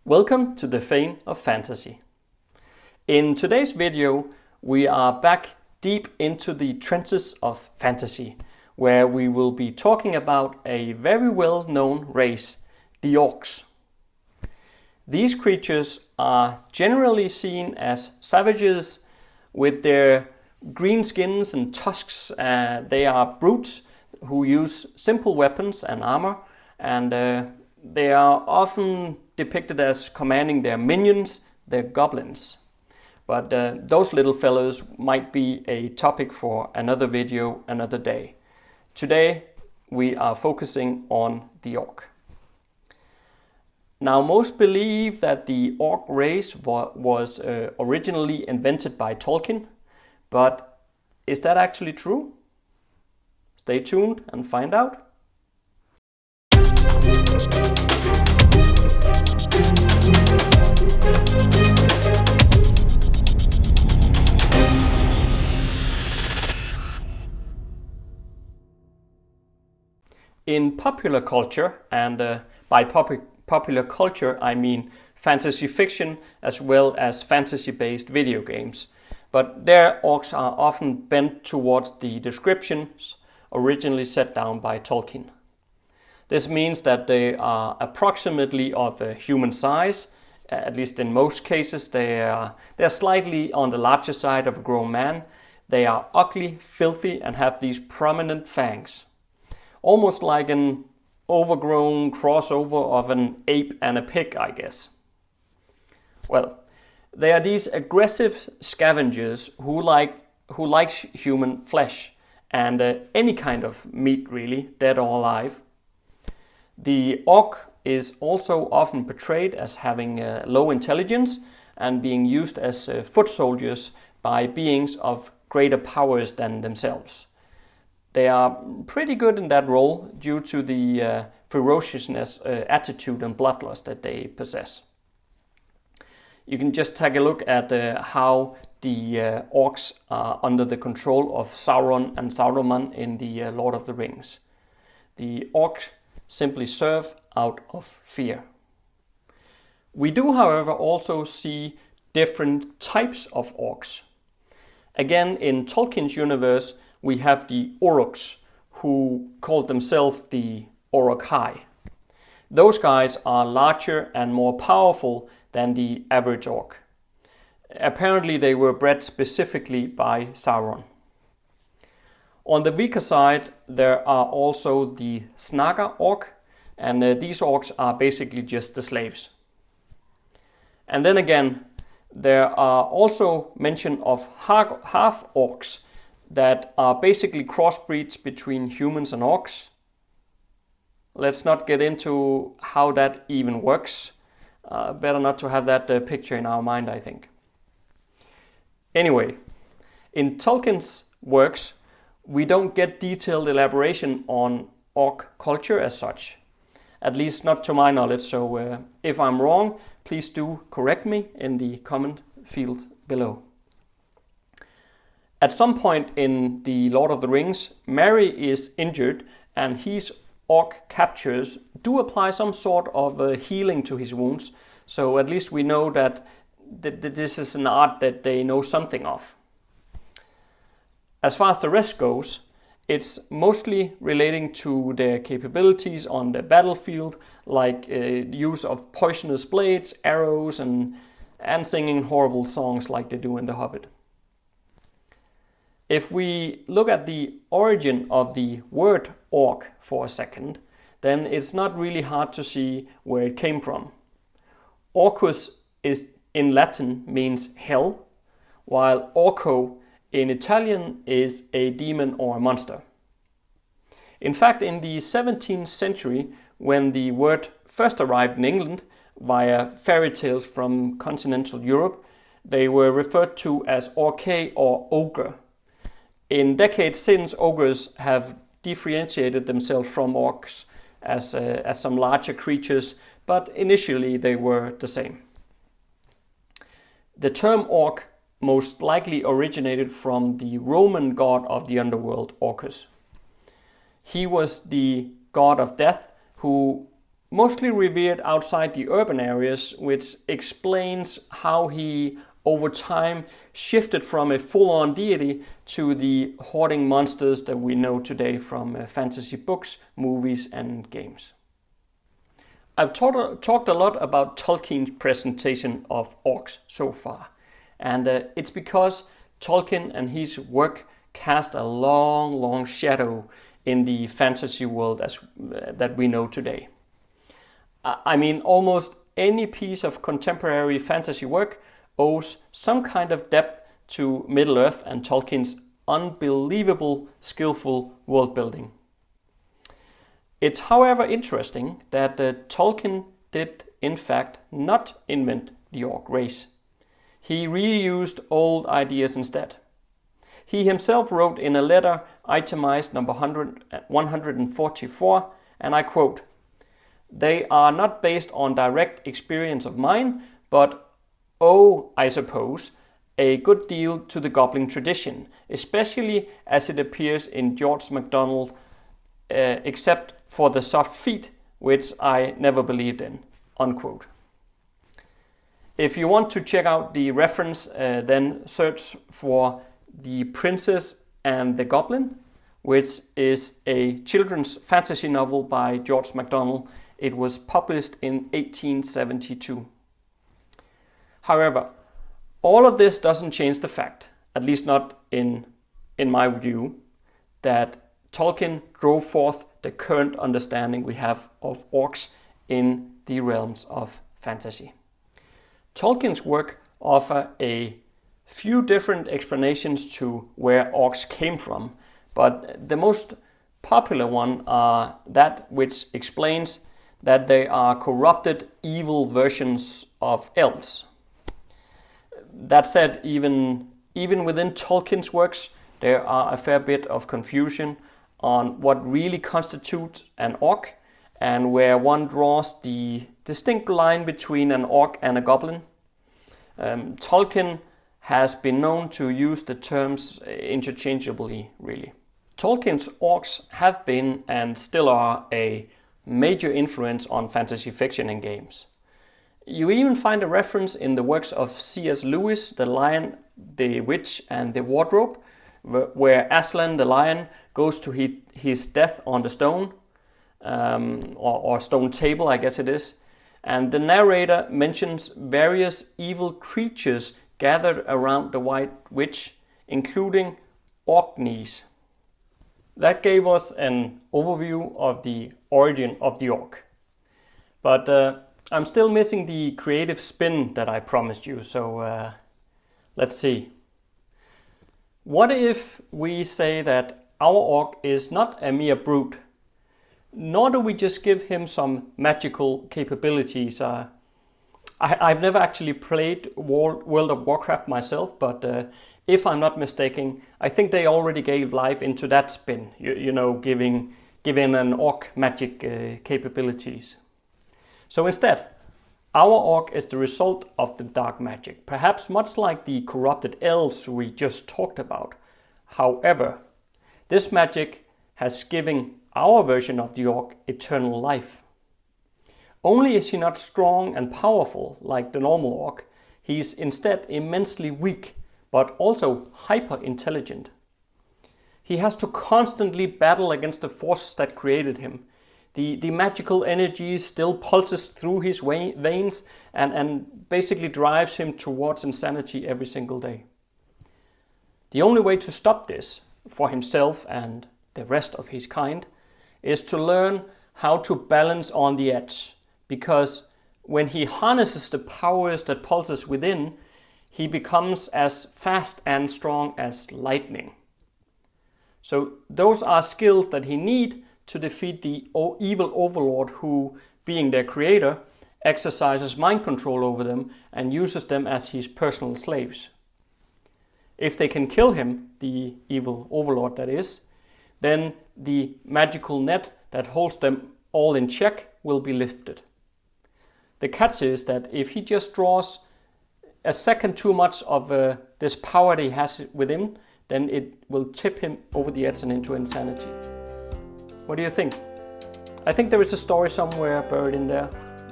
Welcome to the Fane of Fantasy. In today's video, we are back deep into the trenches of fantasy, where we will be talking about a very well-known race, the Orcs. These creatures are generally seen as savages with their green skins and tusks. They are brutes who use simple weapons and armor, and they are often depicted as commanding their minions, their goblins. But those little fellows might be a topic for another video, another day. Today we are focusing on the orc. Now, most believe that the orc race was originally invented by Tolkien, but is that actually true? Stay tuned and find out. In popular culture, and by popular culture I mean fantasy fiction as well as fantasy-based video games, but their orcs are often bent towards the descriptions originally set down by Tolkien. This means that they are approximately of a human size, at least in most cases. They're slightly on the larger side of a grown man. They are ugly, filthy, and have these prominent fangs. Almost like an overgrown crossover of an ape and a pig, I guess. Well, they are these aggressive scavengers who like human flesh and any kind of meat, really, dead or alive. The orc is also often portrayed as having low intelligence and being used as foot soldiers by beings of greater powers than themselves. They are pretty good in that role due to the ferociousness, attitude and bloodlust that they possess. You can just take a look at how the orcs are under the control of Sauron and Saruman in the Lord of the Rings. The orcs simply serve out of fear. We do, however, also see different types of orcs. Again, in Tolkien's universe, we have the Uruk-hai, who called themselves the Uruk-hai. Those guys are larger and more powerful than the average orc. Apparently they were bred specifically by Sauron. On the weaker side, there are also the Snaga orc, and these orcs are basically just the slaves. And then again, there are also mention of half orcs that are basically crossbreeds between humans and orcs. Let's not get into how that even works. Better not to have that picture in our mind, I think. Anyway, in Tolkien's works, we don't get detailed elaboration on orc culture as such. At least not to my knowledge, so if I'm wrong, please do correct me in the comment field below. At some point in the Lord of the Rings, Merry is injured and his orc captures do apply some sort of healing to his wounds. So at least we know that this is an art that they know something of. As far as the rest goes, it's mostly relating to their capabilities on the battlefield, like use of poisonous blades, arrows, and singing horrible songs like they do in The Hobbit. If we look at the origin of the word orc for a second, then it's not really hard to see where it came from. Orcus is in Latin means hell, while orco in Italian is a demon or a monster. In fact, in the 17th century, when the word first arrived in England via fairy tales from continental Europe, they were referred to as orchay or ogre. In decades since, ogres have differentiated themselves from orcs as some larger creatures, but initially they were the same. The term orc most likely originated from the Roman god of the underworld, Orcus. He was the god of death who mostly revered outside the urban areas, which explains how he over time shifted from a full-on deity to the hoarding monsters that we know today from fantasy books, movies and games. I've talked a lot about Tolkien's presentation of orcs so far, and it's because Tolkien and his work cast a long shadow in the fantasy world that we know today. I mean, almost any piece of contemporary fantasy work owes some kind of depth to Middle-earth and Tolkien's unbelievable skillful world building. It's however interesting that Tolkien did in fact not invent the orc race. He reused old ideas instead. He himself wrote in a letter itemized number 144, and I quote, "They are not based on direct experience of mine, but I suppose, a good deal to the goblin tradition, especially as it appears in George MacDonald, except for the soft feet, which I never believed in," unquote. If you want to check out the reference, then search for The Princess and the Goblin, which is a children's fantasy novel by George MacDonald. It was published in 1872. However, all of this doesn't change the fact, at least not in my view, that Tolkien drove forth the current understanding we have of orcs in the realms of fantasy. Tolkien's work offers a few different explanations to where orcs came from, but the most popular one are that which explains that they are corrupted evil versions of elves. That said, even within Tolkien's works, there are a fair bit of confusion on what really constitutes an orc and where one draws the distinct line between an orc and a goblin. Tolkien has been known to use the terms interchangeably, really. Tolkien's orcs have been and still are a major influence on fantasy fiction and games. You even find a reference in the works of C.S. Lewis, The Lion, the Witch and the Wardrobe, where Aslan the lion goes to his death on the stone, or stone table, I guess it is. And the narrator mentions various evil creatures gathered around the White Witch, including Orkneys. That gave us an overview of the origin of the orc. But I'm still missing the creative spin that I promised you, so let's see. What if we say that our orc is not a mere brute, nor do we just give him some magical capabilities? I've never actually played World of Warcraft myself, but if I'm not mistaken, I think they already gave life into that spin, giving an orc magic capabilities. So instead, our orc is the result of the dark magic, perhaps much like the corrupted elves we just talked about. However, this magic has given our version of the orc eternal life. Only is he not strong and powerful like the normal orc, he is instead immensely weak, but also hyper-intelligent. He has to constantly battle against the forces that created him. The magical energy still pulses through his veins and basically drives him towards insanity every single day. The only way to stop this, for himself and the rest of his kind, is to learn how to balance on the edge, because when he harnesses the powers that pulses within, he becomes as fast and strong as lightning. So those are skills that he needs to defeat the evil overlord who, being their creator, exercises mind control over them and uses them as his personal slaves. If they can kill him, the evil overlord that is, then the magical net that holds them all in check will be lifted. The catch is that if he just draws a second too much of this power that he has with him, then it will tip him over the edge and into insanity. What do you think? I think there is a story somewhere buried in there,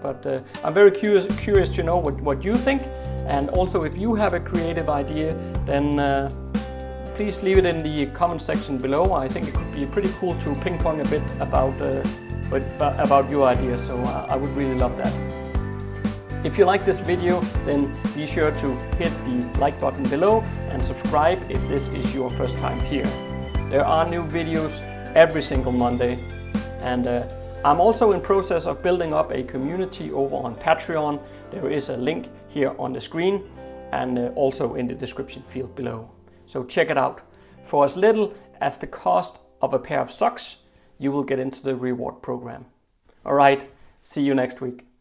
but I'm very curious to know what you think. And also, if you have a creative idea, then please leave it in the comment section below. I think it could be pretty cool to ping pong a bit about your ideas, so I would really love that. If you like this video, then be sure to hit the like button below and subscribe if this is your first time here. There are new videos every single Monday, and I'm also in process of building up a community over on Patreon. There is a link here on the screen and also in the description field below. So check it out. For as little as the cost of a pair of socks, you will get into the reward program. All right, see you next week.